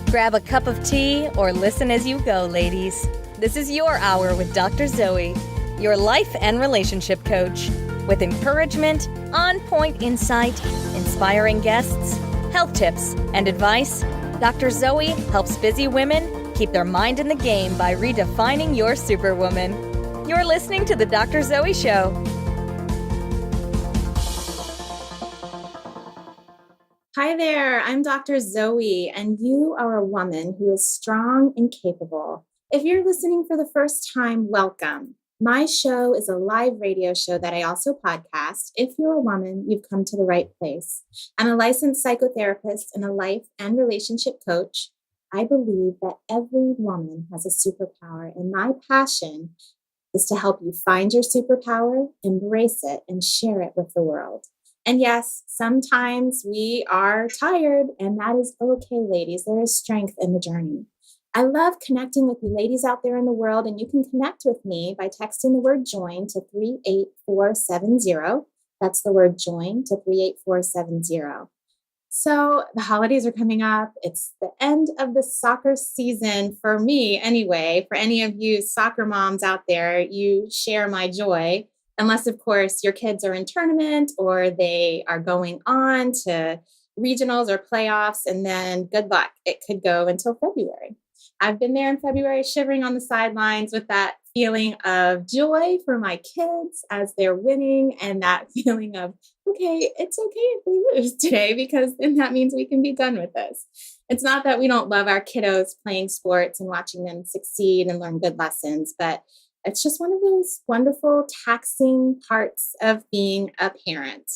Grab a cup of tea or listen as you go, ladies. This is your hour with Dr. Zoe, your life and relationship coach. With encouragement, on-point insight, inspiring guests, health tips, and advice, Dr. Zoe helps busy women keep their mind in the game by redefining your superwoman. You're listening to The Dr. Zoe Show. Hi there, I'm Dr. Zoe, and you are a woman who is strong and capable. If you're listening for the first time, welcome. My show is a live radio show that I also podcast. If you're a woman, you've come to the right place. I'm a licensed psychotherapist and a life and relationship coach. I believe that every woman has a superpower, and my passion is to help you find your superpower, embrace it, and share it with the world. And yes, sometimes we are tired, and that is okay, ladies. There is strength in the journey. I love connecting with you ladies out there in the world, and you can connect with me by texting the word join to 38470. That's the word join to 38470. So the holidays are coming up. It's the end of the soccer season for me anyway. For any of you soccer moms out there, you share my joy. Unless, of course, your kids are in tournament or they are going on to regionals or playoffs, and then good luck. It could go until February. I've been there in February, shivering on the sidelines with that feeling of joy for my kids as they're winning, and that feeling of, okay, it's okay if we lose today, because then that means we can be done with this. It's not that we don't love our kiddos playing sports and watching them succeed and learn good lessons, but it's just one of those wonderful, taxing parts of being a parent.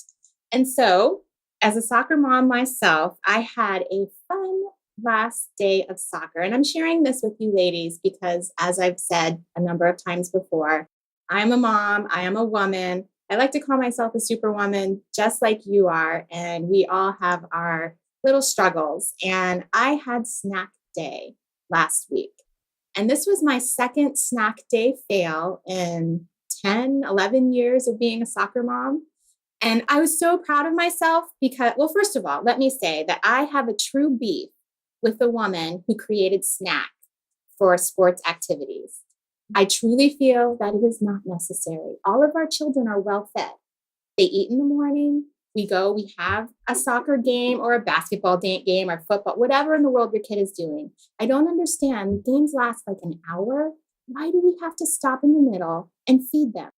And so, as a soccer mom myself, I had a fun last day of soccer. And I'm sharing this with you ladies because, as I've said a number of times before, I'm a mom, I am a woman. I like to call myself a superwoman, just like you are. And we all have our little struggles. And I had snack day last week. And this was my second snack day fail in 10, 11 years of being a soccer mom. And I was so proud of myself because, well, first of all, let me say that I have a true beef with the woman who created snack for sports activities. I truly feel that it is not necessary. All of our children are well fed. They eat in the morning. We have a soccer game or a basketball game or football, whatever in the world your kid is doing. I don't understand. Games last like an hour. Why do we have to stop in the middle and feed them?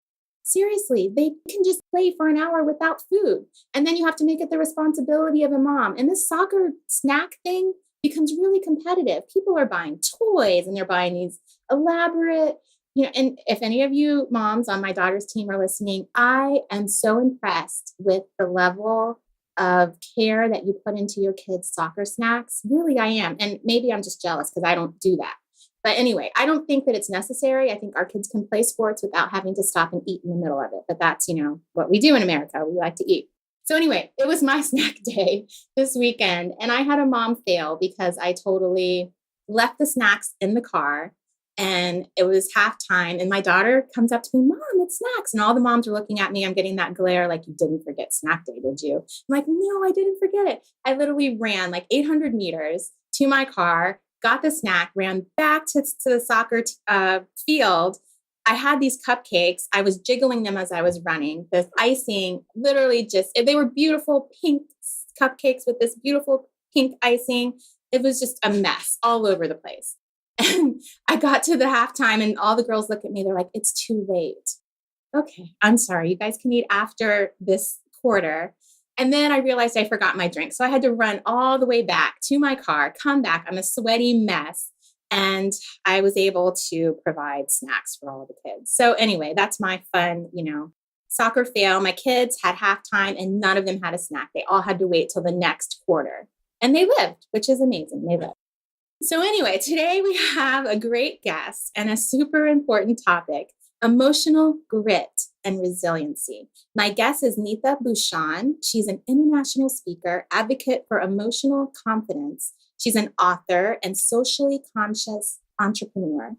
Seriously, they can just play for an hour without food. And then you have to make it the responsibility of a mom. And this soccer snack thing becomes really competitive. People are buying toys and they're buying these elaborate, and if any of you moms on my daughter's team are listening, I am so impressed with the level of care that you put into your kids' soccer snacks. Really, I am. And maybe I'm just jealous because I don't do that. But anyway, I don't think that it's necessary. I think our kids can play sports without having to stop and eat in the middle of it. But that's, what we do in America. We like to eat. So anyway, it was my snack day this weekend. And I had a mom fail because I totally left the snacks in the car. And it was halftime, and my daughter comes up to me, Mom, it's snacks. And all the moms are looking at me. I'm getting that glare like, you didn't forget snack day, did you? I'm like, no, I didn't forget it. I literally ran like 800 meters to my car, got the snack, ran back to the soccer field. I had these cupcakes. I was jiggling them as I was running. The icing literally they were beautiful pink cupcakes with this beautiful pink icing. It was just a mess all over the place. And I got to the halftime and all the girls look at me. They're like, it's too late. Okay, I'm sorry. You guys can eat after this quarter. And then I realized I forgot my drink. So I had to run all the way back to my car, come back. I'm a sweaty mess. And I was able to provide snacks for all of the kids. So anyway, that's my fun, soccer fail. My kids had halftime and none of them had a snack. They all had to wait till the next quarter. And they lived, which is amazing. They lived. So anyway, today we have a great guest and a super important topic, emotional grit and resiliency. My guest is Neeta Bhushan. She's an international speaker, advocate for emotional confidence. She's an author and socially conscious entrepreneur.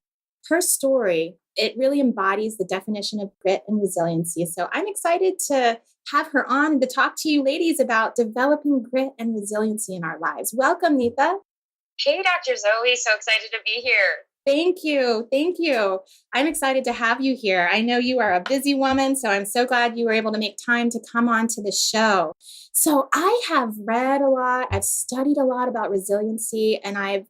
Her story, it really embodies the definition of grit and resiliency. So I'm excited to have her on and to talk to you ladies about developing grit and resiliency in our lives. Welcome, Neeta. Hey, Dr. Zoe, so excited to be here. Thank you. Thank you. I'm excited to have you here. I know you are a busy woman, so I'm so glad you were able to make time to come on to the show. So I have read a lot, I've studied a lot about resiliency, and I've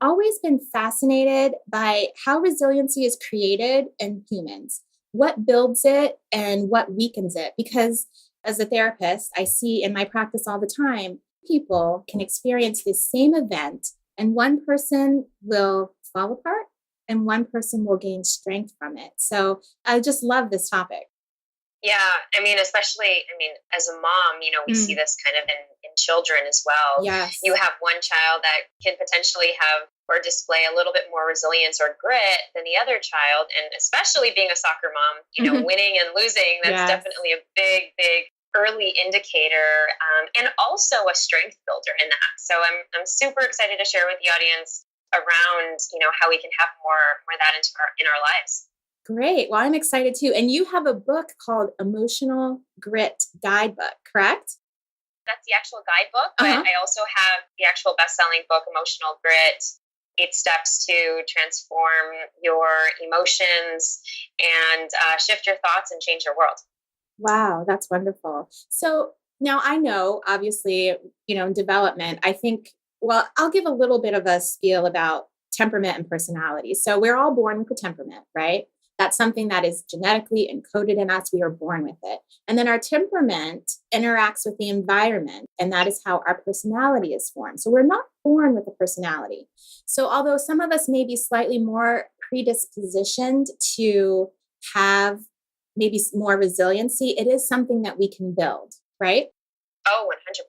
always been fascinated by how resiliency is created in humans, what builds it and what weakens it. Because as a therapist, I see in my practice all the time, people can experience the same event and one person will fall apart and one person will gain strength from it. So I just love this topic. Yeah, especially, as a mom, we see this kind of in children as well. Yes. You have one child that can potentially have or display a little bit more resilience or grit than the other child. And especially being a soccer mom, winning and losing, that's definitely a big, big early indicator, and also a strength builder in that. So I'm super excited to share with the audience around, how we can have more of that in our lives. Great. Well, I'm excited too. And you have a book called Emotional Grit Guidebook, correct? That's the actual guidebook, but I also have the actual best-selling book, Emotional Grit, 8 Steps to Transform Your Emotions and Shift Your Thoughts and Change Your World. Wow, that's wonderful. So now I know, obviously, in development, I think, well, I'll give a little bit of a spiel about temperament and personality. So we're all born with a temperament, right? That's something that is genetically encoded in us. We are born with it. And then our temperament interacts with the environment, and that is how our personality is formed. So we're not born with a personality. So although some of us may be slightly more predispositioned to have maybe more resiliency, it is something that we can build, right? Oh, 100%.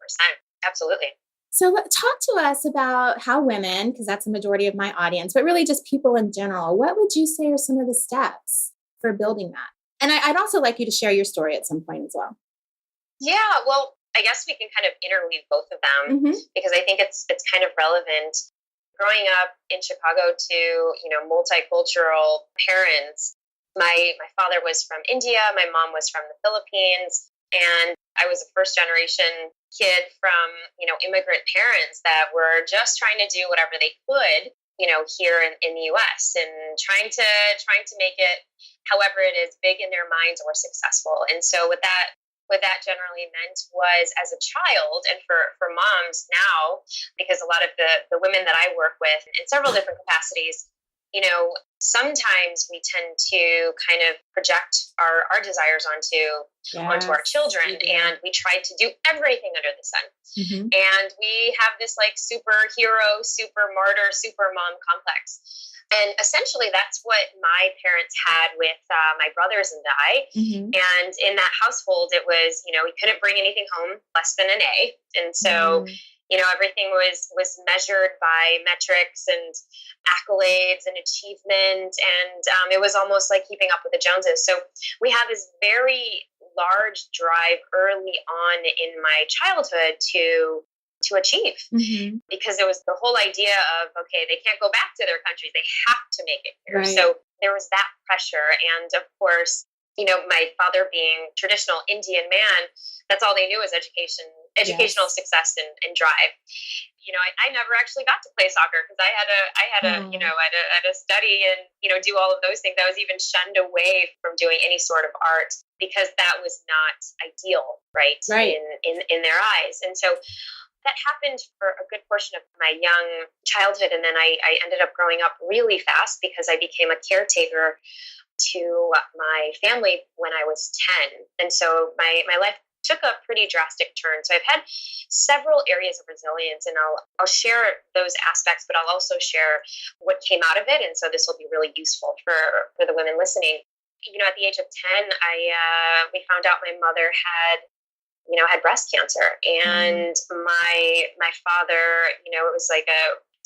Absolutely. So talk to us about how women, because that's the majority of my audience, but really just people in general, what would you say are some of the steps for building that? And I'd also like you to share your story at some point as well. Yeah, well, I guess we can kind of interweave both of them because I think it's kind of relevant. Growing up in Chicago to, multicultural parents, my father was from India, my mom was from the Philippines, and I was a first generation kid from, immigrant parents that were just trying to do whatever they could, here in the US and trying to make it however it is big in their minds or successful. And so what that generally meant was as a child and for moms now, because a lot of the women that I work with in several different capacities, sometimes we tend to kind of project our desires onto our children, and we try to do everything under the sun. And we have this like superhero, super martyr, super mom complex. And essentially that's what my parents had with my brothers and I. And in that household, it was, we couldn't bring anything home less than an A. And so everything was measured by metrics and accolades and achievement. And it was almost like keeping up with the Joneses. So we have this very large drive early on in my childhood to achieve, because it was the whole idea of, okay, they can't go back to their countries. They have to make it here. Right. So there was that pressure. And of course, my father being traditional Indian man, that's all they knew was educational success and drive. I never actually got to play soccer because I had to study and, do all of those things. I was even shunned away from doing any sort of art because that was not ideal, right? In their eyes. And so that happened for a good portion of my young childhood. And then I ended up growing up really fast because I became a caretaker to my family when I was 10. And so my life took a pretty drastic turn. So I've had several areas of resilience, and I'll share those aspects, but I'll also share what came out of it. And so this will be really useful for the women listening. At the age of 10, we found out my mother had breast cancer, and my father, it was like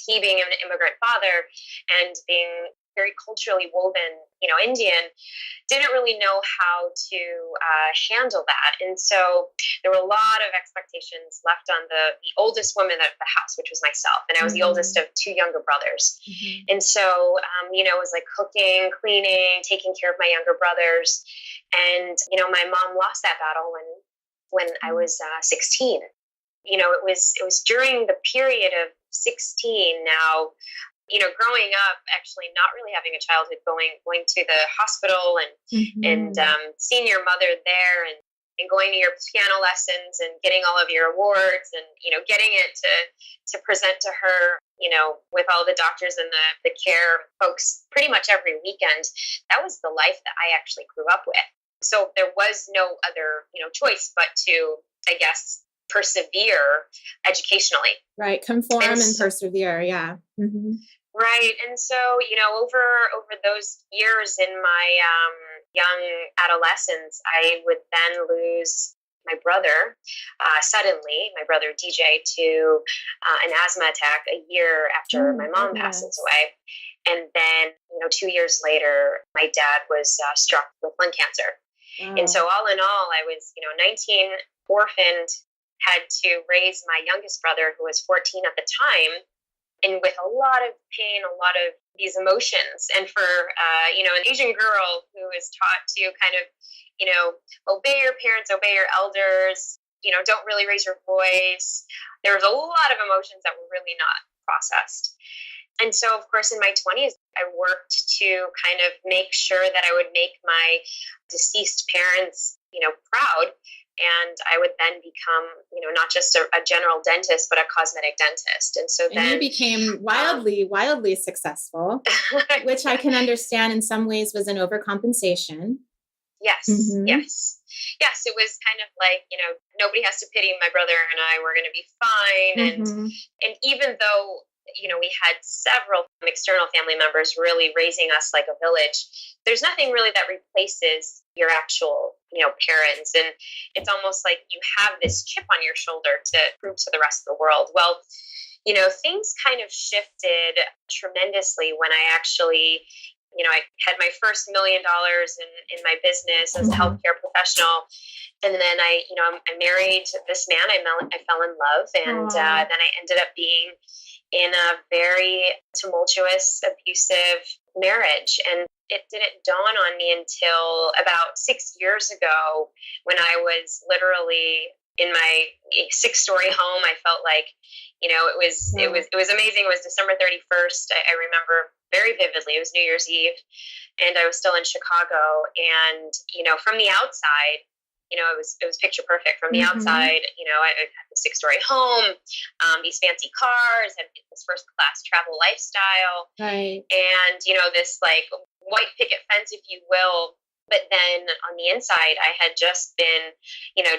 he being an immigrant father and being very culturally woven, Indian, didn't really know how to handle that. And so there were a lot of expectations left on the oldest woman at the house, which was myself. And I was the oldest of 2 younger brothers. And so, it was like cooking, cleaning, taking care of my younger brothers. And, my mom lost that battle when I was 16. It was during the period of 16 now, growing up, actually not really having a childhood, going to the hospital and seeing your mother there and going to your piano lessons and getting all of your awards and, getting it to present to her, with all the doctors and the care folks pretty much every weekend. That was the life that I actually grew up with. So there was no other, choice but to, I guess, persevere educationally. Right. Conform and persevere. Yeah. Mm-hmm. Right. And so, over those years in my young adolescence, I would then lose my brother suddenly, my brother DJ, to an asthma attack a year after my mom passes away. And then, 2 years later, my dad was struck with lung cancer. Oh. And so all in all, I was, 19, orphaned, had to raise my youngest brother, who was 14 at the time, and with a lot of pain, a lot of these emotions. And for, an Asian girl who is taught to kind of, obey your parents, obey your elders, don't really raise your voice. There was a lot of emotions that were really not processed. And so, of course, in my 20s, I worked to kind of make sure that I would make my deceased parents, proud. And I would then become, not just a general dentist, but a cosmetic dentist. And so then you became wildly successful, which I can understand in some ways was an overcompensation. Yes. Mm-hmm. Yes. It was kind of like, nobody has to pity my brother and I, we're going to be fine. And even though, we had several external family members really raising us like a village, there's nothing really that replaces your actual, parents. And it's almost like you have this chip on your shoulder to prove to the rest of the world. Well, things kind of shifted tremendously when I actually, I had my first $1 million in my business as a healthcare professional. And then I married this man. I fell in love. And then I ended up being in a very tumultuous, abusive marriage. And it didn't dawn on me until about 6 years ago when I was literally in my 6-story home. I felt like, it was amazing. It was December 31st. I remember very vividly. It was New Year's Eve and I was still in Chicago. And, from the outside, it was picture perfect. From the outside, I had the 6-story home, these fancy cars, had this first class travel lifestyle, right? And this like white picket fence, if you will. But then on the inside, I had just been,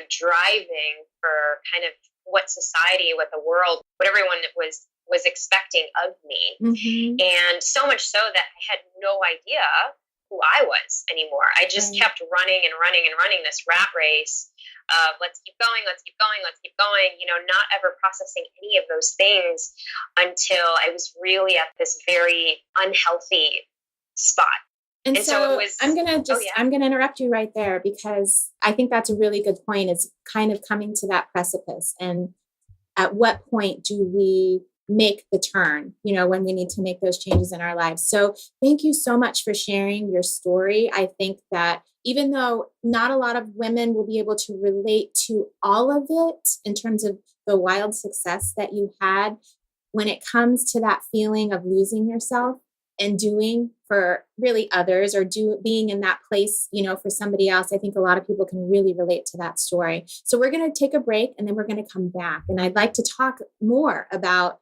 driving for kind of what society, what the world, what everyone was expecting of me, and so much so that I had no idea who I was anymore. I just kept running this rat race of let's keep going, not ever processing any of those things until I was really at this very unhealthy spot. And so it was, I'm going to interrupt you right there because I think that's a really good point. It's kind of coming to that precipice. And at what point do we make the turn, when we need to make those changes in our lives? So thank you so much for sharing your story. I think that even though not a lot of women will be able to relate to all of it in terms of the wild success that you had, when it comes to that feeling of losing yourself and doing for really others or being in that place, for somebody else, I think a lot of people can really relate to that story. So we're going to take a break and then we're going to come back. And I'd like to talk more about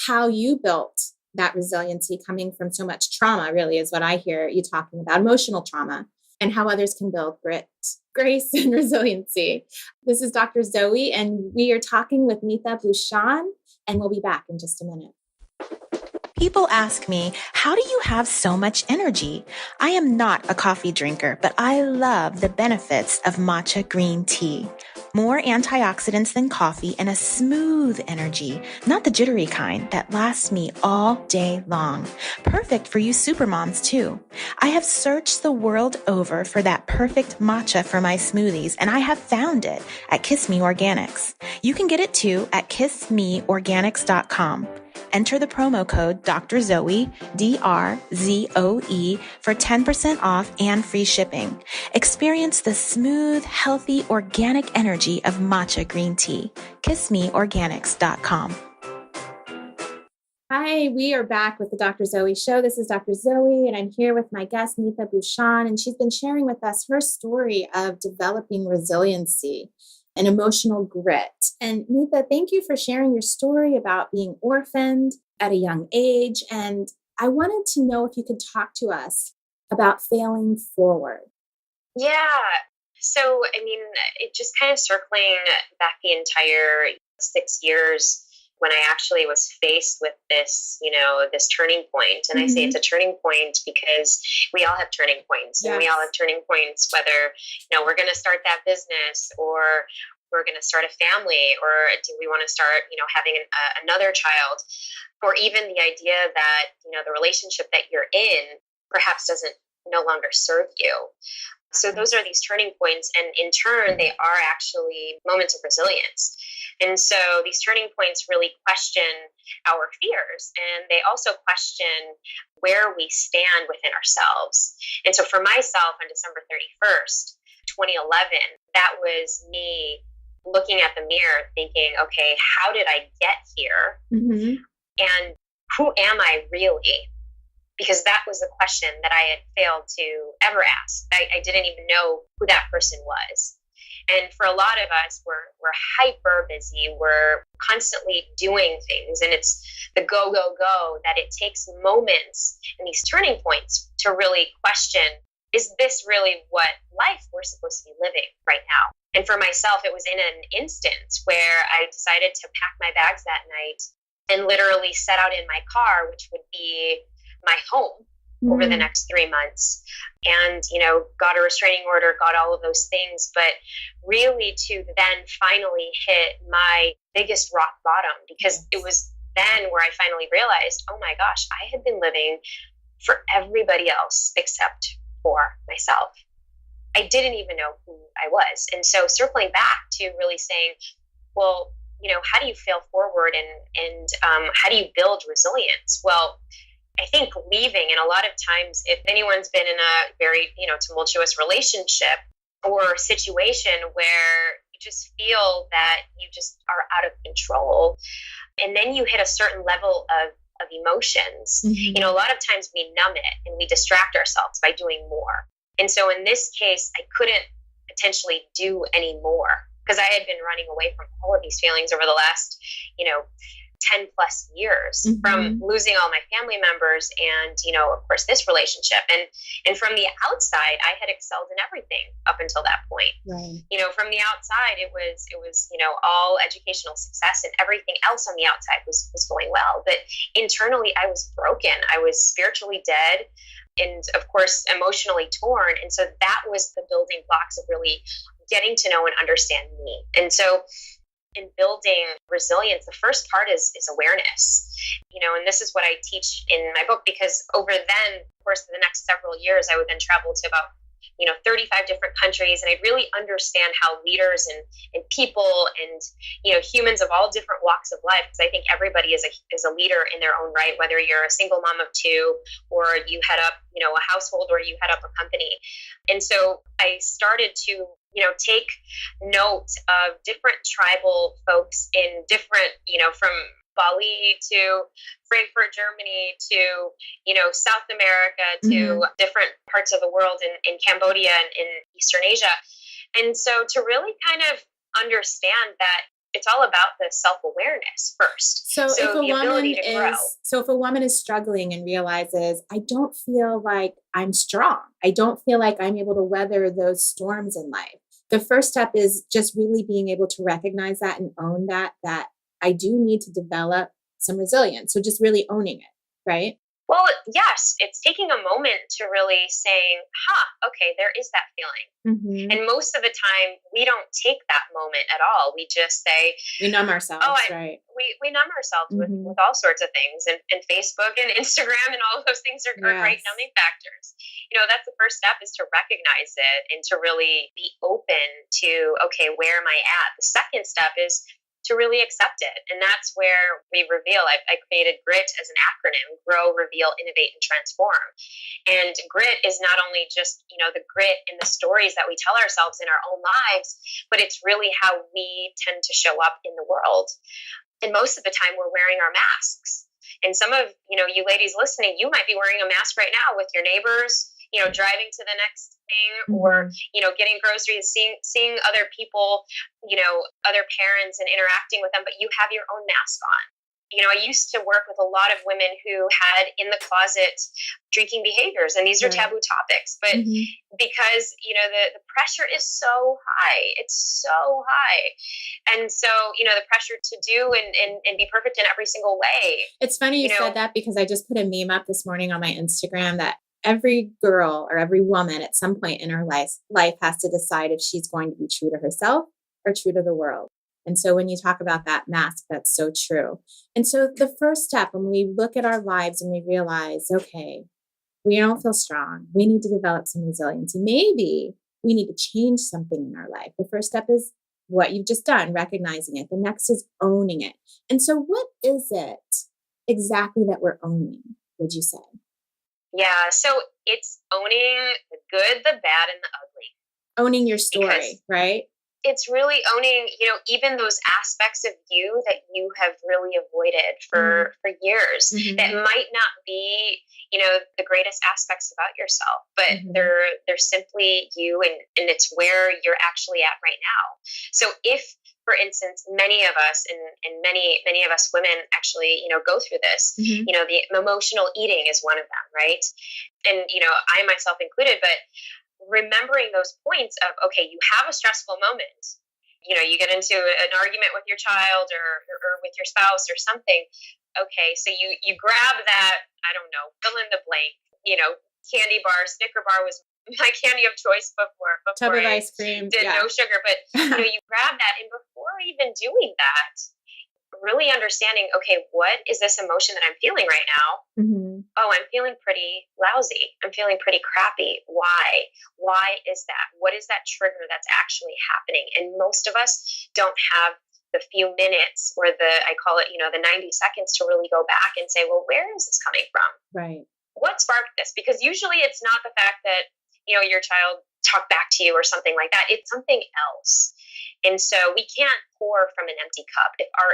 how you built that resiliency coming from so much trauma, really, is what I hear you talking about, emotional trauma, and how others can build grit, grace, and resiliency. This is Dr. Zoe, and we are talking with Neeta Bhushan, and we'll be back in just a minute. People ask me, how do you have so much energy? I am not a coffee drinker, but I love the benefits of matcha green tea. More antioxidants than coffee and a smooth energy, not the jittery kind that lasts me all day long. Perfect for you supermoms too. I have searched the world over for that perfect matcha for my smoothies, and I have found it at Kiss Me Organics. You can get it too at kissmeorganics.com. Enter the promo code Dr. Zoe, DRZOE, for 10% off and free shipping. Experience the smooth, healthy, organic energy of matcha green tea. KissMeOrganics.com. Hi, we are back with the Dr. Zoe Show. This is Dr. Zoe, and I'm here with my guest, Neeta Bhushan, and she's been sharing with us her story of developing resiliency and emotional grit. And Neeta, thank you for sharing your story about being orphaned at a young age. And I wanted to know if you could talk to us about failing forward. Yeah. So, it just kind of circling back the entire 6 years when I actually was faced with this, this turning point. And I say it's a turning point because we all have turning points, and we all have turning points, whether, we're going to start that business, or we're going to start a family, or do we want to start, having another child, or even the idea that, the relationship that you're in perhaps doesn't no longer serve you. So those are these turning points, and in turn, they are actually moments of resilience. And so these turning points really question our fears, and they also question where we stand within ourselves. And so for myself, on December 31st, 2011, that was me looking at the mirror thinking, okay, how did I get here? And who am I really? Because that was the question that I had failed to ever ask. I didn't even know who that person was. And for a lot of us, we're hyper busy. We're constantly doing things, and it's the go, go, go that it takes moments and these turning points to really question, is this really what life we're supposed to be living right now? And for myself, it was in an instance where I decided to pack my bags that night and literally set out in my car, which would be my home over the next 3 months, and got a restraining order, got all of those things, but really to then finally hit my biggest rock bottom, because it was then where I finally realized, oh my gosh, I had been living for everybody else except for myself. I didn't even know who I was. And so circling back to really saying, well, how do you fail forward, and how do you build resilience? Well, I think leaving, and a lot of times if anyone's been in a very, tumultuous relationship or situation where you just feel that you just are out of control, and then you hit a certain level of emotions, a lot of times we numb it and we distract ourselves by doing more. And so in this case, I couldn't potentially do any more because I had been running away from all of these feelings over the last, 10 plus years from losing all my family members and, of course, this relationship. And from the outside, I had excelled in everything up until that point. Right. From the outside, it was, all educational success, and everything else on the outside was going well. But internally, I was broken. I was spiritually dead and, of course, emotionally torn. And so that was the building blocks of really getting to know and understand me. And so in building resilience, the first part is awareness, and this is what I teach in my book, because over then, of course, the next several years, I would then travel to about, 35 different countries, and I'd really understand how leaders and people and, humans of all different walks of life, because I think everybody is a leader in their own right, whether you're a single mom of two, or you head up, a household, or you head up a company. And so I started to take note of different tribal folks in different, from Bali to Frankfurt, Germany to, South America to different parts of the world in Cambodia and in Eastern Asia. And so to really kind of understand that it's all about the self-awareness first. So if a woman is struggling and realizes, I don't feel like I'm strong, I don't feel like I'm able to weather those storms in life, the first step is just really being able to recognize that and own that I do need to develop some resilience. So just really owning it, right? Well, yes, it's taking a moment to really saying, okay, there is that feeling. And most of the time, we don't take that moment at all. We just say, we numb ourselves, right? We numb ourselves with all sorts of things. And Facebook and Instagram and all of those things are great numbing factors. That's the first step, is to recognize it and to really be open to, okay, where am I at? The second step is to really accept it. And that's where we reveal. I created GRIT as an acronym: grow, reveal, innovate, and transform. And GRIT is not only just, the grit in the stories that we tell ourselves in our own lives, but it's really how we tend to show up in the world. And most of the time we're wearing our masks. And some of, you ladies listening, you might be wearing a mask right now with your neighbors, driving to the next thing, or, getting groceries, seeing other people, other parents and interacting with them, but you have your own mask on. I used to work with a lot of women who had in the closet drinking behaviors, and these are taboo topics, but because, the pressure is so high, it's so high. And so, the pressure to do and be perfect in every single way. It's funny you said that, because I just put a meme up this morning on my Instagram that every girl or every woman at some point in her life has to decide if she's going to be true to herself or true to the world. And so when you talk about that mask, that's so true. And so the first step when we look at our lives and we realize, okay, we don't feel strong, we need to develop some resiliency. Maybe we need to change something in our life. The first step is what you've just done, recognizing it. The next is owning it. And so what is it exactly that we're owning, would you say? Yeah, so it's owning the good, the bad, and the ugly. Owning your story, right? It's really owning, even those aspects of you that you have really avoided for years that might not be, the greatest aspects about yourself, but they're simply you, and it's where you're actually at right now. So if, for instance, many of us and many of us women actually, go through this, the emotional eating is one of them, right? And, I myself included, but remembering those points of, okay, you have a stressful moment, you get into an argument with your child or with your spouse or something. Okay, so you grab that, I don't know, fill in the blank, candy bar, Snicker bar was my candy of choice before tub of ice cream, no sugar, but you grab that, and before even doing that, really understanding, okay, what is this emotion that I'm feeling right now? Oh, I'm feeling pretty lousy. I'm feeling pretty crappy. Why? Why is that? What is that trigger that's actually happening? And most of us don't have the few minutes or I call it, the 90 seconds to really go back and say, well, where is this coming from? Right. What sparked this? Because usually it's not the fact that, your child talked back to you or something like that. It's something else. And so we can't pour from an empty cup.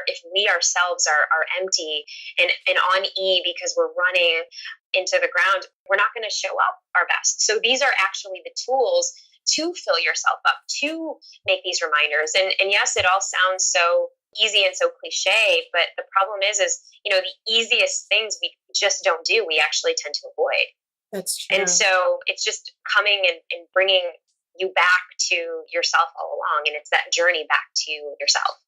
If we ourselves are empty and on E because we're running into the ground, we're not going to show up our best. So these are actually the tools to fill yourself up, to make these reminders. And yes, it all sounds so easy and so cliche, but the problem is, the easiest things we just don't do, we actually tend to avoid. That's true. And so it's just coming and bringing you back to yourself all along. And it's that journey back to yourself.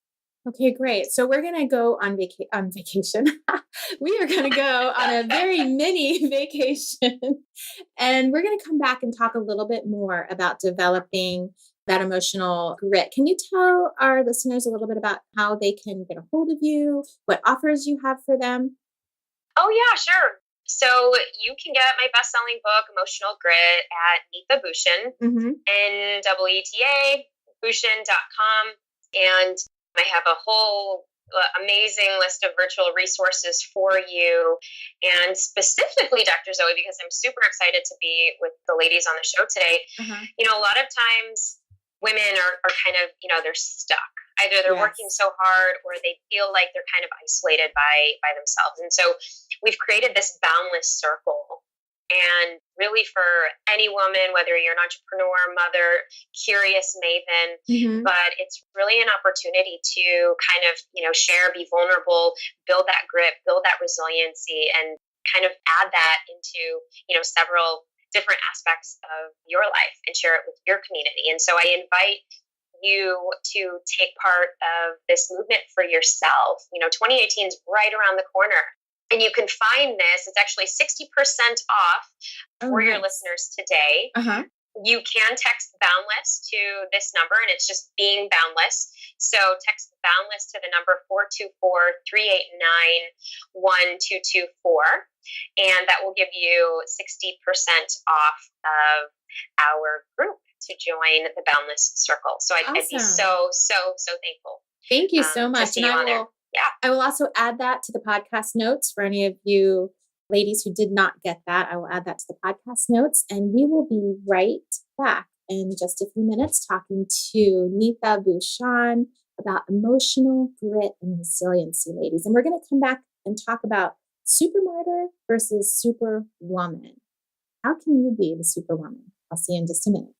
Okay, great. So we're going to go on vacation. We are going to go on a very mini vacation. And we're going to come back and talk a little bit more about developing that emotional grit. Can you tell our listeners a little bit about how they can get a hold of you, what offers you have for them? Oh, yeah, sure. So you can get my best-selling book, Emotional Grit, at Neeta Bhushan, N-E-E-T-A, Bhushan.com. And I have a whole amazing list of virtual resources for you. And specifically, Dr. Zoe, because I'm super excited to be with the ladies on the show today, a lot of times women are kind of, they're stuck. Either they're working so hard or they feel like they're kind of isolated by themselves. And so we've created this boundless circle. And really for any woman, whether you're an entrepreneur, mother, curious maven, but it's really an opportunity to kind of, share, be vulnerable, build that grit, build that resiliency, and kind of add that into, several different aspects of your life and share it with your community. And so I invite you to take part of this movement for yourself. 2018 is right around the corner. And you can find this, it's actually 60% off for your listeners today. You can text Boundless to this number, and it's just being Boundless. So text Boundless to the number 424-389-1224, and that will give you 60% off of our group to join the Boundless Circle. So I'd be so thankful. Thank you so much. And I will also add that to the podcast notes for any of you ladies who did not get that. I will add that to the podcast notes, and we will be right back in just a few minutes talking to Neeta Bhushan about emotional grit and resiliency, ladies. And we're going to come back and talk about Supermartyr versus superwoman. How can you be the superwoman? I'll see you in just a minute.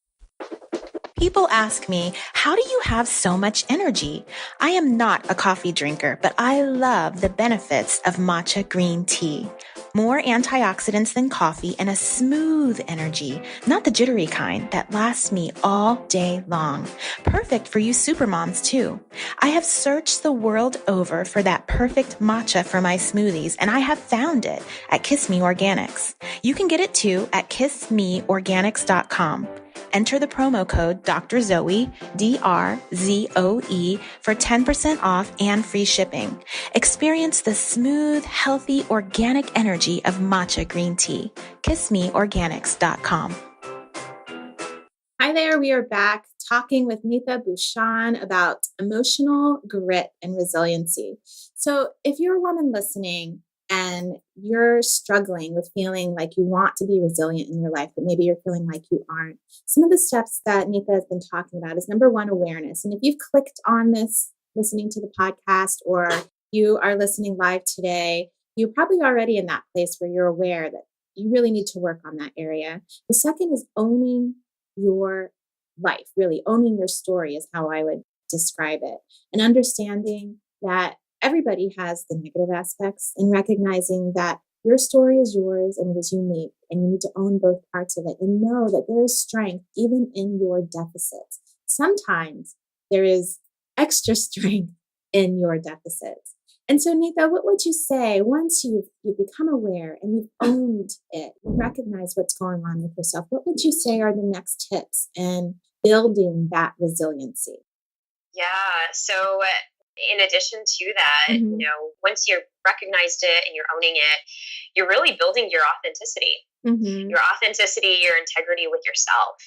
People ask me, how do you have so much energy? I am not a coffee drinker, but I love the benefits of matcha green tea. More antioxidants than coffee and a smooth energy, not the jittery kind that lasts me all day long. Perfect for you supermoms too. I have searched the world over for that perfect matcha for my smoothies, and I have found it at Kiss Me Organics. You can get it too at kissmeorganics.com. Enter the promo code Dr. Zoe, DRZOE, for 10% off and free shipping. Experience the smooth, healthy, organic energy of matcha green tea. KissMeOrganics.com. Hi there, we are back talking with Neeta Bhushan about emotional grit and resiliency. So if you're a woman listening and you're struggling with feeling like you want to be resilient in your life, but maybe you're feeling like you aren't, some of the steps that Neeta has been talking about is number one, awareness. And if you've clicked on this, listening to the podcast, or you are listening live today, you're probably already in that place where you're aware that you really need to work on that area. The second is owning your life, really owning your story is how I would describe it, and understanding that everybody has the negative aspects, and recognizing that your story is yours and it is unique, and you need to own both parts of it and know that there is strength even in your deficits. Sometimes there is extra strength in your deficits. And so, Neeta, what would you say once you've become aware and you've owned it, you recognize what's going on with yourself? What would you say are the next tips in building that resiliency? Yeah. So in addition to that, once you've recognized it and you're owning it, you're really building your authenticity, your authenticity, your integrity with yourself.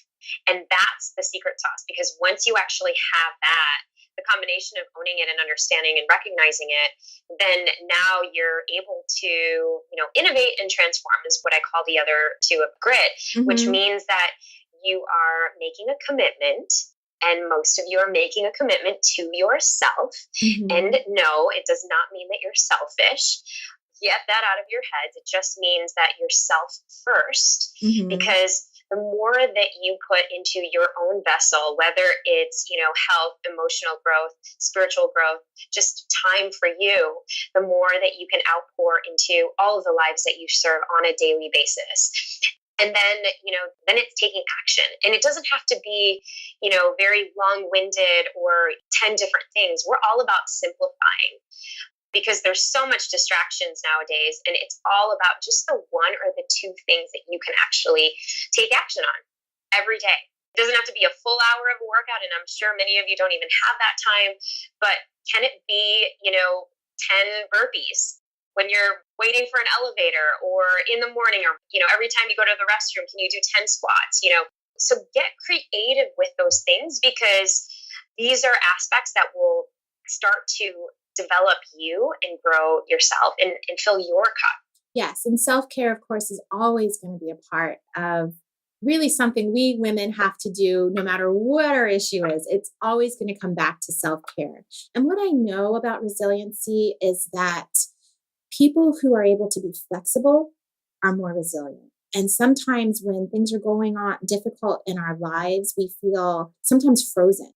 And that's the secret sauce, because once you actually have that, the combination of owning it and understanding and recognizing it, then now you're able to, innovate and transform is what I call the other two of grit, which means that you are making a commitment. And most of you are making a commitment to yourself. And no, it does not mean that you're selfish. Get that out of your heads. It just means that you're self first, because the more that you put into your own vessel, whether it's, health, emotional growth, spiritual growth, just time for you, the more that you can outpour into all of the lives that you serve on a daily basis. And then, then it's taking action. And it doesn't have to be, very long-winded or 10 different things. We're all about simplifying, because there's so much distractions nowadays, and it's all about just the one or the two things that you can actually take action on every day. It doesn't have to be a full hour of a workout, and I'm sure many of you don't even have that time, but can it be, 10 burpees when you're waiting for an elevator, or in the morning, or, every time you go to the restroom, can you do 10 squats, So get creative with those things, because these are aspects that will start to develop you and grow yourself and fill your cup. Yes. And self-care, of course, is always going to be a part of really something we women have to do no matter what our issue is. It's always going to come back to self-care. And what I know about resiliency is that people who are able to be flexible are more resilient. And sometimes when things are going on difficult in our lives, we feel sometimes frozen.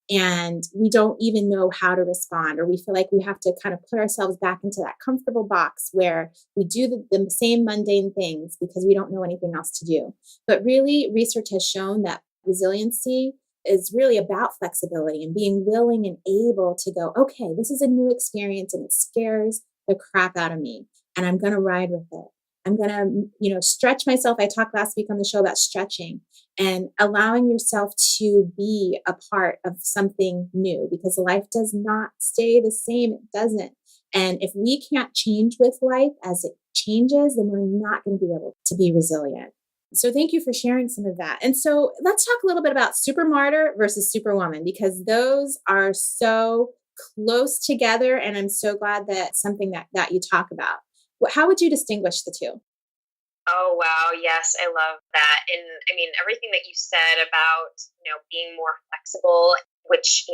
And we don't even know how to respond, or we feel like we have to kind of put ourselves back into that comfortable box where we do the same mundane things because we don't know anything else to do. But really, research has shown that resiliency is really about flexibility and being willing and able to go, okay, this is a new experience and it scares the crap out of me, and I'm going to ride with it. I'm going to, stretch myself. I talked last week on the show about stretching and allowing yourself to be a part of something new, because life does not stay the same. It doesn't. And if we can't change with life as it changes, then we're not going to be able to be resilient. So thank you for sharing some of that. And so let's talk a little bit about supermartyr versus superwoman, because those are so close together. And I'm so glad that something that you talk about. How would you distinguish the two? Oh, wow. Yes, I love that. And I mean, everything that you said about, being more flexible, which,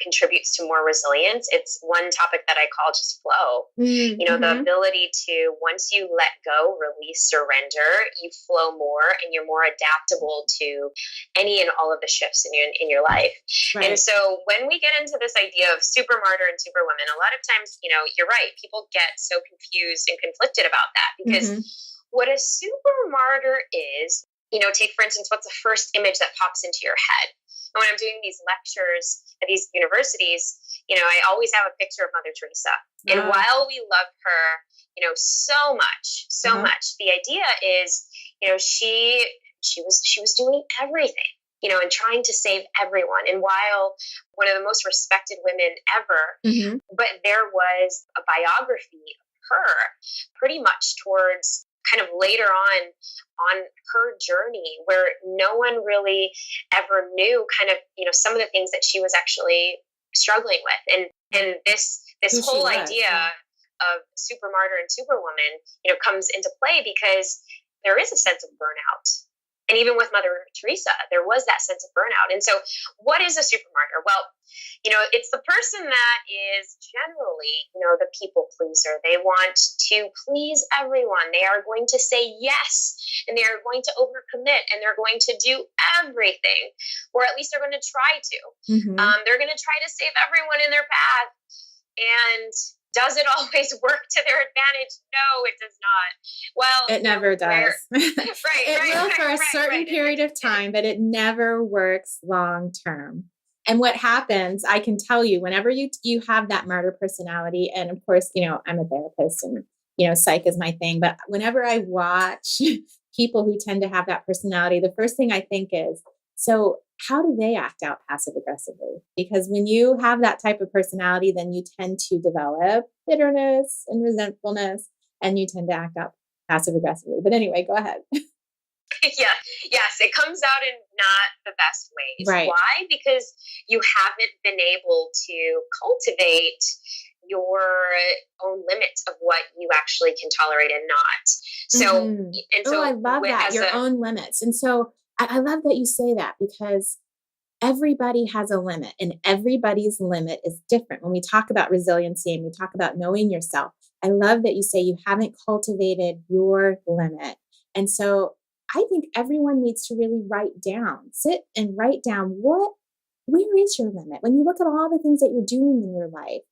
contributes to more resilience. It's one topic that I call just flow. The ability to, once you let go, release, surrender, you flow more and you're more adaptable to any and all of the shifts in your life. Right. And so when we get into this idea of super martyr and super women, a lot of times, you're right, people get so confused and conflicted about that, because what a super martyr is, take for instance, what's the first image that pops into your head? And when I'm doing these lectures at these universities, I always have a picture of Mother Teresa. And while we love her, so much, the idea is, she was doing everything, and trying to save everyone. And while one of the most respected women ever, but there was a biography of her pretty much towards kind of later on her journey, where no one really ever knew kind of, some of the things that she was actually struggling with. And this whole idea of super martyr and superwoman, comes into play because there is a sense of burnout. And even with Mother Teresa, there was that sense of burnout. And so what is a super martyr? Well, it's the person that is generally, the people pleaser. They want to please everyone. They are going to say yes, and they are going to overcommit, and they're going to do everything, or at least they're going to try to. They're going to try to save everyone in their path. And does it always work to their advantage? No, it does not. Well, it never does. It will for a certain period of time, but it never works long term. And what happens, I can tell you, whenever you have that martyr personality, and of course, I'm a therapist and, psych is my thing, but whenever I watch people who tend to have that personality, the first thing I think is, so how do they act out passive aggressively? Because when you have that type of personality, then you tend to develop bitterness and resentfulness, and you tend to act out passive aggressively. But anyway, go ahead. Yes, it comes out in not the best ways. Right. Why? Because you haven't been able to cultivate your own limits of what you actually can tolerate and not. So, and so I love that, your own limits. And so I love that you say that, because everybody has a limit, and everybody's limit is different. When we talk about resiliency and we talk about knowing yourself, I love that you say you haven't cultivated your limit. And so I think everyone needs to really sit and write down where is your limit? When you look at all the things that you're doing in your life,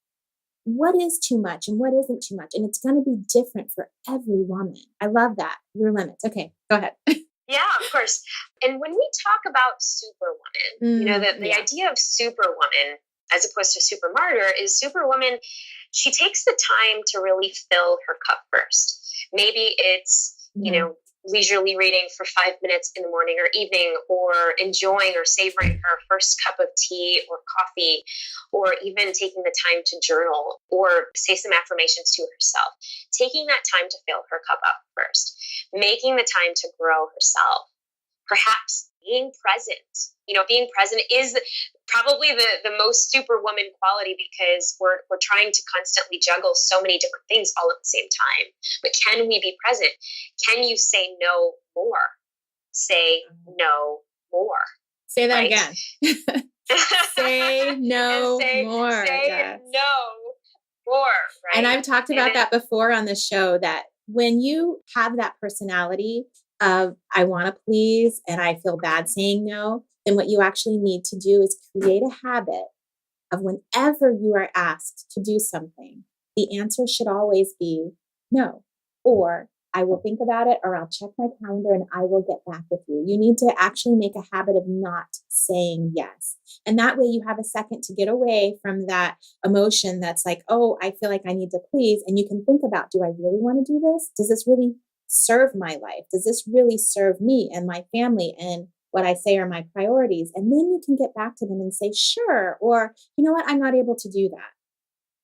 what is too much and what isn't too much? And it's going to be different for every woman. I love that. Your limits. Okay, go ahead. Yeah, of course. And when we talk about superwoman, the idea of superwoman as opposed to super martyr is superwoman, she takes the time to really fill her cup first. Maybe it's, leisurely reading for 5 minutes in the morning or evening, or enjoying or savoring her first cup of tea or coffee, or even taking the time to journal or say some affirmations to herself. Taking that time to fill her cup up first, making the time to grow herself, perhaps being present. Being present is probably the most superwoman quality, because we're trying to constantly juggle so many different things all at the same time. But can we be present? Can you say no more? Say no more. Say that again. Say no more. Say no more. Right? And I've talked about that before on the show, that when you have that personality of I want to please and I feel bad saying no, then what you actually need to do is create a habit of whenever you are asked to do something, the answer should always be no, or I will think about it, or I'll check my calendar and I will get back with you. You need to actually make a habit of not saying yes. And that way you have a second to get away from that emotion that's like, oh, I feel like I need to please. And you can think about, do I really want to do this? Does this really serve my life? Does this really serve me and my family and what I say are my priorities? And then you can get back to them and say, sure, or you know what, I'm not able to do that.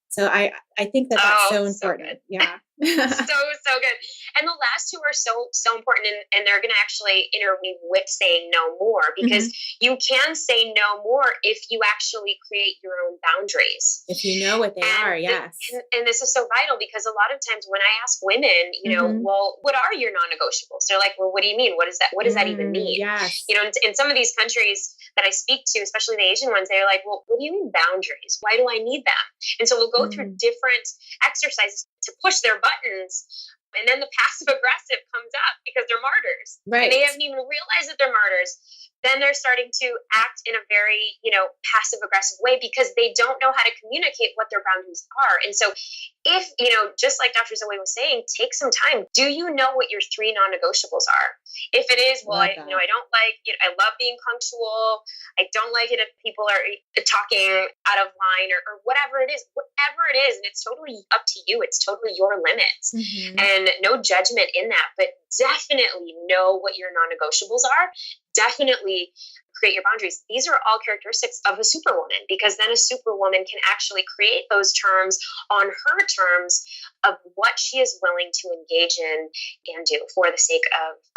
So I think that's so important. So yeah. So good. And the last two are so important, and they're going to actually interweave with saying no more, because you can say no more if you actually create your own boundaries. If you know what they are, yes. And this is so vital, because a lot of times when I ask women, well, what are your non-negotiables? They're like, well, what do you mean? What is that? What does that even mean? Yes. In some of these countries that I speak to, especially the Asian ones, they're like, well, what do you mean boundaries? Why do I need them? And so we'll go through different exercises to push their buttons. And then the passive aggressive comes up because they're martyrs. Right. And they haven't even realized that they're martyrs. Then they're starting to act in a very, passive aggressive way, because they don't know how to communicate what their boundaries are. And so if, just like Dr. Zoe was saying, take some time. Do you know what your 3 non-negotiables are? If it is, well, I don't like it. I love being punctual. I don't like it if people are talking out of line or whatever it is, and it's totally up to you. It's totally your limits, and no judgment in that, but definitely know what your non-negotiables are. Definitely create your boundaries. These are all characteristics of a superwoman, because then a superwoman can actually create those terms on her terms of what she is willing to engage in and do for the sake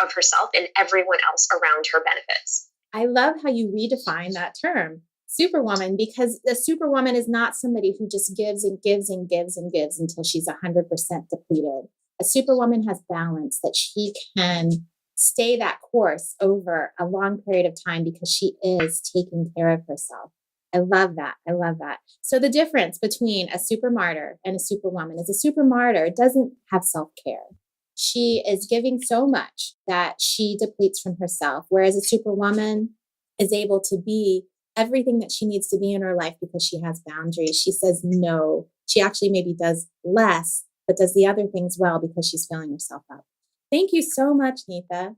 of herself and everyone else around her benefits. I love how you redefine that term, superwoman, because a superwoman is not somebody who just gives and gives and gives and gives until she's 100% depleted. A superwoman has balance, that she can stay that course over a long period of time because she is taking care of herself. I love that. I love that. So the difference between a super martyr and a superwoman is a super martyr doesn't have self-care. She is giving so much that she depletes from herself, whereas a superwoman is able to be everything that she needs to be in her life because she has boundaries. She says no. She actually maybe does less, but does the other things well because she's filling herself up. Thank you so much, Neeta.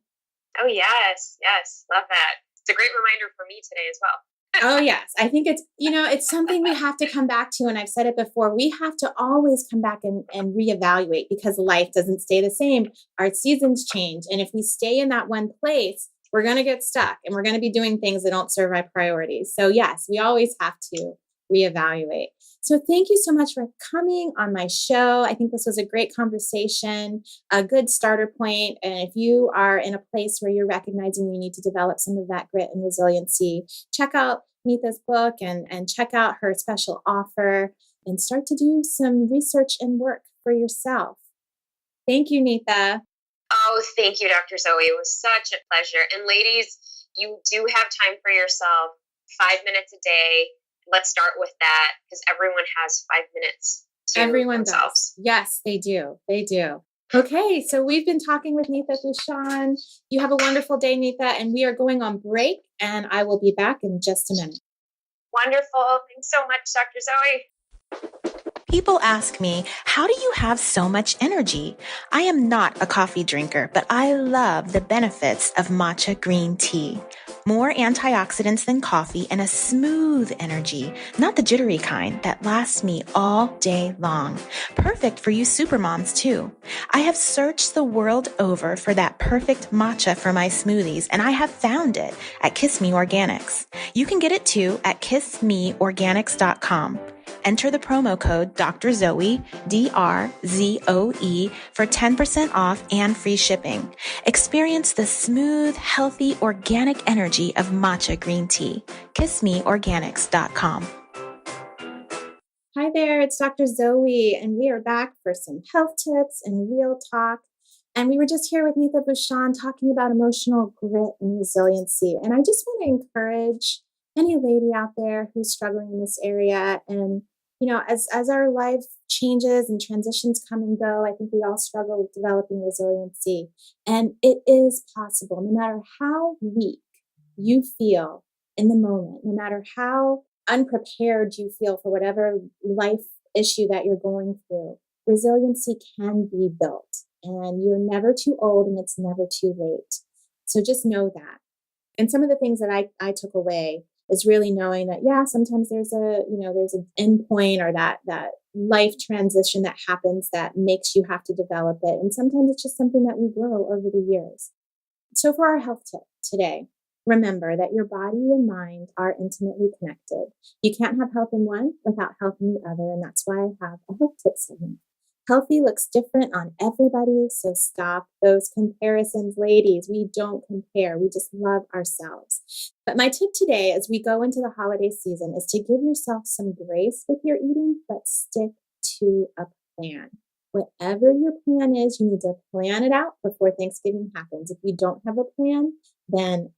Oh, yes. Yes. Love that. It's a great reminder for me today as well. Oh, yes. I think it's something we have to come back to. And I've said it before, we have to always come back and reevaluate, because life doesn't stay the same. Our seasons change. And if we stay in that one place, we're going to get stuck and we're going to be doing things that don't serve our priorities. So yes, we always have to reevaluate. So thank you so much for coming on my show. I think this was a great conversation, a good starter point. And if you are in a place where you're recognizing you need to develop some of that grit and resiliency, check out Neeta's book and check out her special offer and start to do some research and work for yourself. Thank you, Neeta. Oh, thank you, Dr. Zoe. It was such a pleasure. And ladies, you do have time for yourself, 5 minutes a day. Let's start with that, because everyone has 5 minutes to themselves. Does. Yes, they do. They do. Okay, so we've been talking with Neeta Bhushan. You have a wonderful day, Neeta, and we are going on break, and I will be back in just a minute. Wonderful. Thanks so much, Dr. Zoe. People ask me, how do you have so much energy? I am not a coffee drinker, but I love the benefits of matcha green tea. More antioxidants than coffee and a smooth energy, not the jittery kind that lasts me all day long. Perfect for you supermoms too. I have searched the world over for that perfect matcha for my smoothies, and I have found it at Kiss Me Organics. You can get it too at kissmeorganics.com. Enter the promo code Dr. Zoe, DRZOE, for 10% off and free shipping. Experience the smooth, healthy, organic energy of matcha green tea. KissMeOrganics.com. Hi there, it's Dr. Zoe, and we are back for some health tips and real talk. And we were just here with Neeta Bhushan talking about emotional grit and resiliency. And I just want to encourage any lady out there who's struggling in this area. And as our life changes and transitions come and go, I think we all struggle with developing resiliency. And it is possible, no matter how weak you feel in the moment, no matter how unprepared you feel for whatever life issue that you're going through, resiliency can be built. And you're never too old and it's never too late. So just know that. And some of the things that I took away is really knowing that, sometimes there's an end point or that life transition that happens that makes you have to develop it. And sometimes it's just something that we grow over the years. So for our health tip today, remember that your body and mind are intimately connected. You can't have health in one without health in the other. And that's why I have a health tip segment. Healthy looks different on everybody, so stop those comparisons, ladies. We don't compare. We just love ourselves. But my tip today as we go into the holiday season is to give yourself some grace with your eating, but stick to a plan. Whatever your plan is, you need to plan it out before Thanksgiving happens. If you don't have a plan, then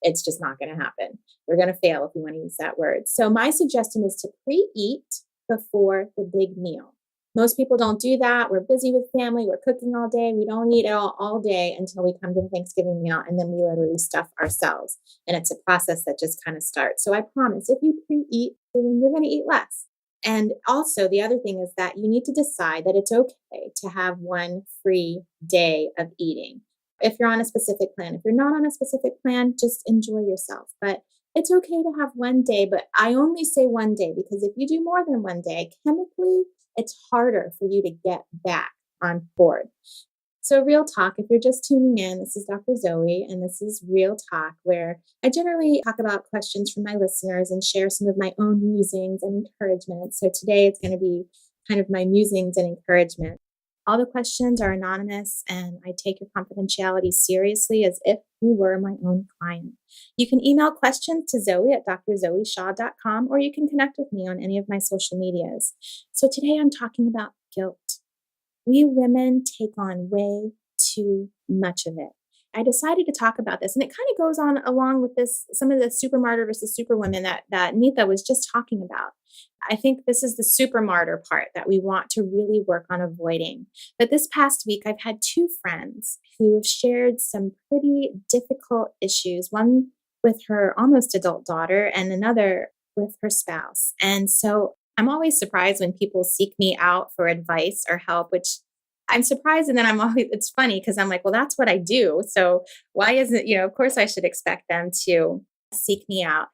it's just not going to happen. We're going to fail if you want to use that word. So my suggestion is to pre-eat before the big meal. Most people don't do that. We're busy with family. We're cooking all day. We don't eat all day until we come to the Thanksgiving meal, and then we literally stuff ourselves. And it's a process that just kind of starts. So I promise, if you pre-eat, then you're going to eat less. And also the other thing is that you need to decide that it's okay to have one free day of eating. If you're on a specific plan, if you're not on a specific plan, just enjoy yourself. But it's okay to have one day, but I only say one day because if you do more than one day, chemically, it's harder for you to get back on board. So real talk, if you're just tuning in, this is Dr. Zoe, and this is Real Talk, where I generally talk about questions from my listeners and share some of my own musings and encouragement. So today it's going to be kind of my musings and encouragement. All the questions are anonymous, and I take your confidentiality seriously as if you were my own client. You can email questions to Zoe at drzoeshaw.com, or you can connect with me on any of my social medias. So today I'm talking about guilt. We women take on way too much of it. I decided to talk about this, and it kind of goes on along with this, some of the super martyr versus superwomen that Neeta was just talking about. I think this is the super martyr part that we want to really work on avoiding. But this past week, I've had two friends who have shared some pretty difficult issues, one with her almost adult daughter and another with her spouse. And so I'm always surprised when people seek me out for advice or help, which I'm surprised. And then it's funny because I'm like, well, that's what I do. So why isn't, of course I should expect them to seek me out.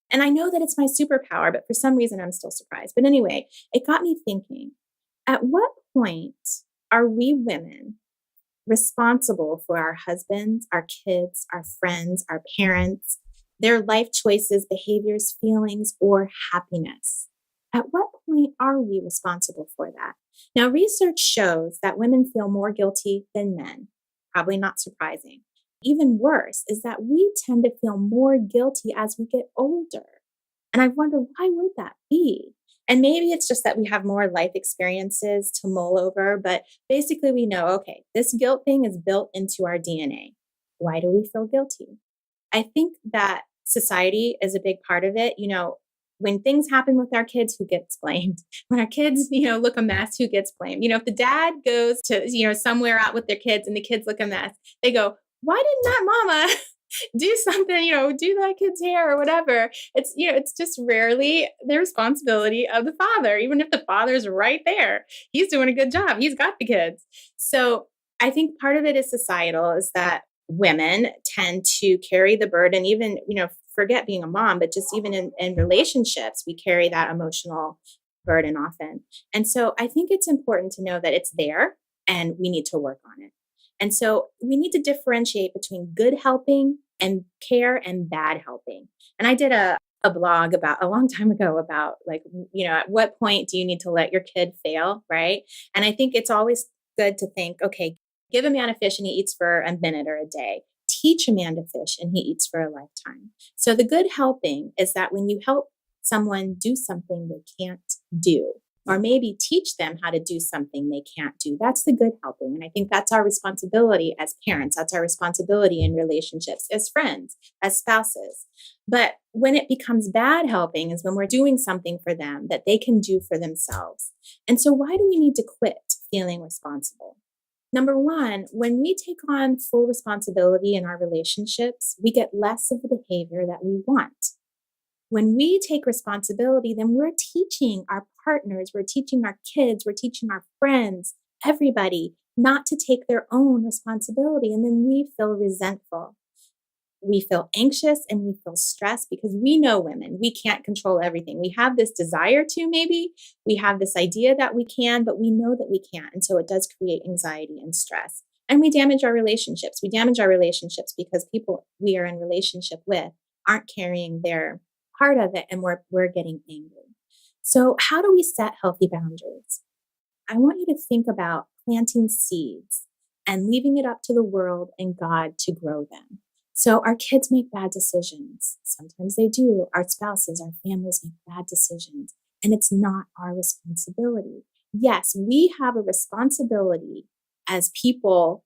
And I know that it's my superpower, but for some reason I'm still surprised. But anyway, it got me thinking, at what point are we women responsible for our husbands, our kids, our friends, our parents, their life choices, behaviors, feelings, or happiness? At what point are we responsible for that? Now, research shows that women feel more guilty than men. Probably not surprising. Even worse is that we tend to feel more guilty as we get older. And I wonder, why would that be? And maybe it's just that we have more life experiences to mull over, but basically we know, okay, this guilt thing is built into our DNA. Why do we feel guilty? I think that society is a big part of it. When things happen with our kids, who gets blamed? When our kids, look a mess, who gets blamed? If the dad goes to, somewhere out with their kids and the kids look a mess, they go, why didn't that mama do something, do that kid's hair or whatever? It's just rarely the responsibility of the father, even if the father's right there. He's doing a good job. He's got the kids. So I think part of it is societal, is that women tend to carry the burden, even, forget being a mom, but just even in relationships, we carry that emotional burden often. And so I think it's important to know that it's there and we need to work on it. And so we need to differentiate between good helping and care and bad helping. And I did a blog about a long time ago about at what point do you need to let your kid fail, right? And I think it's always good to think, okay, give a man a fish and he eats for a minute or a day. Teach a man to fish and he eats for a lifetime. So the good helping is that when you help someone do something they can't do, or maybe teach them how to do something they can't do, that's the good helping. And I think that's our responsibility as parents. That's our responsibility in relationships, as friends, as spouses. But when it becomes bad helping is when we're doing something for them that they can do for themselves. And so why do we need to quit feeling responsible? Number one, when we take on full responsibility in our relationships, we get less of the behavior that we want. When we take responsibility, then we're teaching our partners, we're teaching our kids, we're teaching our friends, everybody, not to take their own responsibility. And then we feel resentful. We feel anxious and we feel stressed because we know women, we can't control everything. We have this desire to, maybe we have this idea that we can, but we know that we can't. And so it does create anxiety and stress. And we damage our relationships. We damage our relationships because people we are in relationship with aren't carrying their part of it, and we're getting angry. So how do we set healthy boundaries? I want you to think about planting seeds and leaving it up to the world and God to grow them. So our kids make bad decisions. Sometimes they do. Our spouses, our families make bad decisions, and it's not our responsibility. Yes, we have a responsibility as people,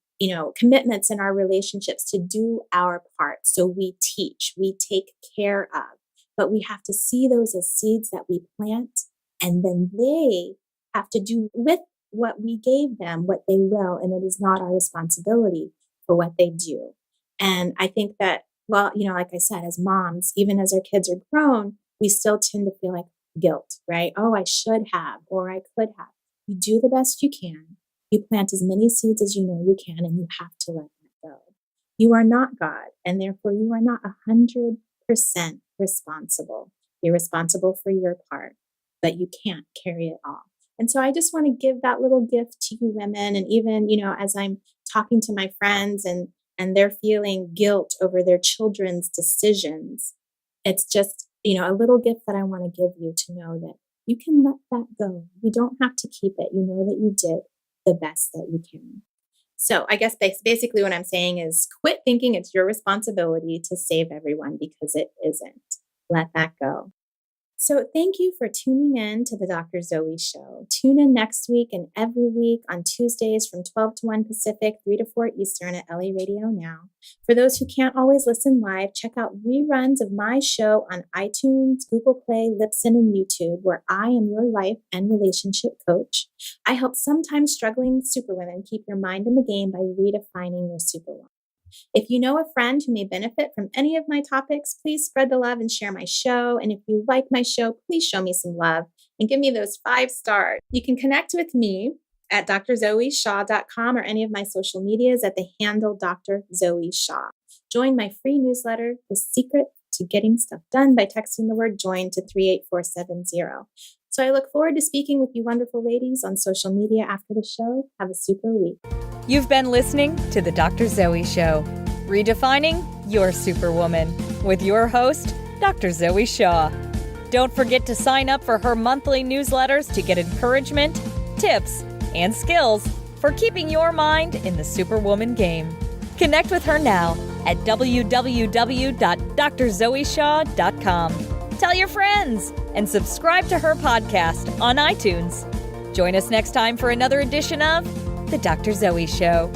commitments in our relationships to do our part. So we teach, we take care of, but we have to see those as seeds that we plant, and then they have to do with what we gave them what they will, and it is not our responsibility for what they do. And I think that, well, like I said, as moms, even as our kids are grown, we still tend to feel like guilt, right? Oh, I should have, or I could have. You do the best you can. You plant as many seeds as you know you can, and you have to let that go. You are not God, and therefore you are not 100% responsible. You're responsible for your part, but you can't carry it all. And so I just want to give that little gift to you women. And even, as I'm talking to my friends and they're feeling guilt over their children's decisions, it's just, a little gift that I want to give you to know that you can let that go. You don't have to keep it. You know that you did the best that you can. So I guess basically what I'm saying is quit thinking it's your responsibility to save everyone, because it isn't. Let that go. So thank you for tuning in to the Dr. Zoe Show. Tune in next week and every week on Tuesdays from 12 to 1 Pacific, 3 to 4 Eastern at LA Radio Now. For those who can't always listen live, check out reruns of my show on iTunes, Google Play, Libsyn, and YouTube, where I am your life and relationship coach. I help sometimes struggling superwomen keep your mind in the game by redefining your superwoman. If you know a friend who may benefit from any of my topics, please spread the love and share my show. And if you like my show, please show me some love and give me those 5 stars. You can connect with me at drzoeshaw.com or any of my social medias at the handle Dr. Zoe Shaw. Join my free newsletter, The Secret to Getting Stuff Done, by texting the word JOIN to 38470. So I look forward to speaking with you wonderful ladies on social media after the show. Have a super week. You've been listening to The Dr. Zoe Show, redefining your superwoman, with your host, Dr. Zoe Shaw. Don't forget to sign up for her monthly newsletters to get encouragement, tips, and skills for keeping your mind in the superwoman game. Connect with her now at www.drzoeshaw.com. Tell your friends and subscribe to her podcast on iTunes. Join us next time for another edition of The Dr. Zoe Show.